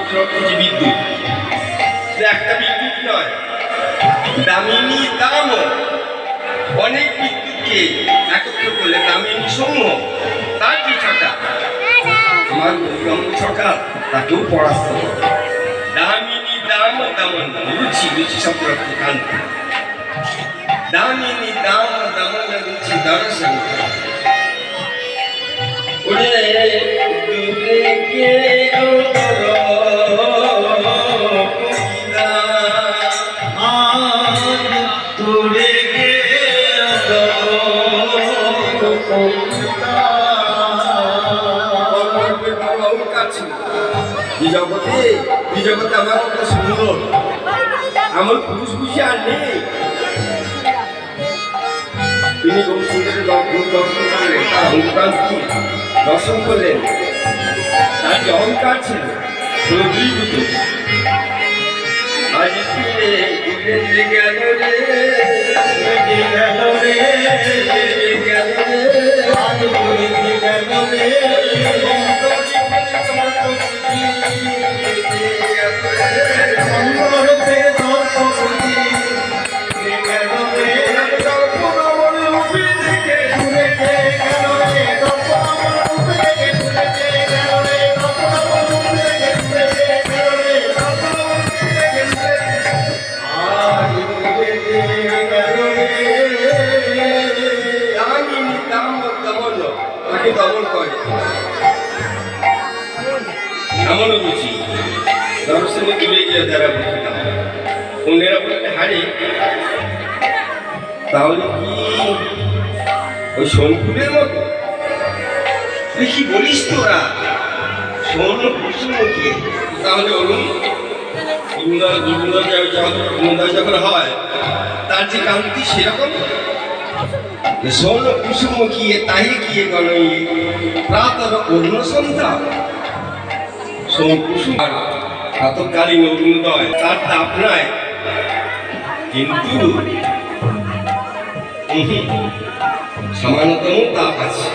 একমাত্র যে বিদ্যুৎ, একটা বিদ্যুৎ নয়, দামিনী দাম অনেক বিদ্যুৎকে একত্র করলে দামিনী সমূহ তার যে ছটা, আমার গৌরঙ্গ ছটা তাকেও পরাস্ত করে। দামিনী দাম দমন রুচি, রুচি শব্দ অর্থ কান্তি। দামিনী দাম দমন রুচি দর্শন। ওরে দূরে কে জগতে আমার কত সুন্দর, আমার পুরুষ খুশি আর নেই। তিনি খুব সুন্দরের দর্শন করলেন, তার অহংকার কি দর্শন করলেন, তার যে অহংকার ছিল দ্বিভূত। আজ গেল রে গেল রে গেল রে দমন করে এমনও বুঝি দর্শনে দূরে গিয়ে যারা বুঝতাম অন্যেরা বলতে হারে, তাহলে কি ওই সোনপুরের মতো? তুই কি বলিস তোরা স্বর্ণ কুসুমকে? তাহলে বলুন ইন্দোদয় যখন হয় তার যে কান্তি সেরকম স্বর্ণ কুসুম কিয়ে তাই কিয়ে গল প্রাতর অরুণ সন্ধ্যা। স্বর্ণ কুসুম প্রাতকালীন অরুণোদয় তার তাপ নাই, কিন্তু সামান্যতম তাপ আছে।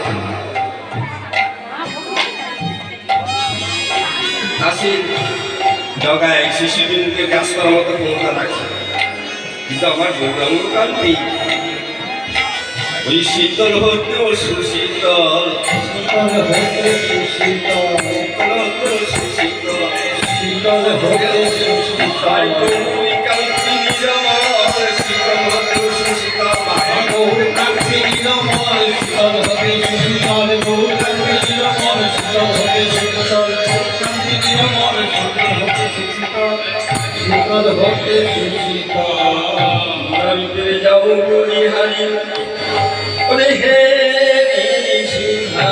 হাসির জগায় শিশুদিনকে গাছ করার মতো ক্ষমতা রাখে, কিন্তু আমার গৌরাঙ্গ কান্তি ওই শীতল হতেও সুশীতল, শীতল হতে সুশীতল, শীতল হতে সুশীতল, কান্তি নিরমল শীতল হতেও সুশীতল, কান্তি নিরমল শীতল হতে সুশীতল, কান্তি নিরমল শীতল হতে সুশীতল, কান্তি নিরমল শীতল হতে সুশীতল, শীতল হতে সুশীতল। আমি যাও হারি ওরে হে সিংহা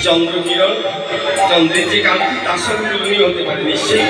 চন্দ্রকিরণ, চন্দ্রের যে কান্তি তার সঙ্গে তুলনীয় হতে পারে নিশ্চয়ই।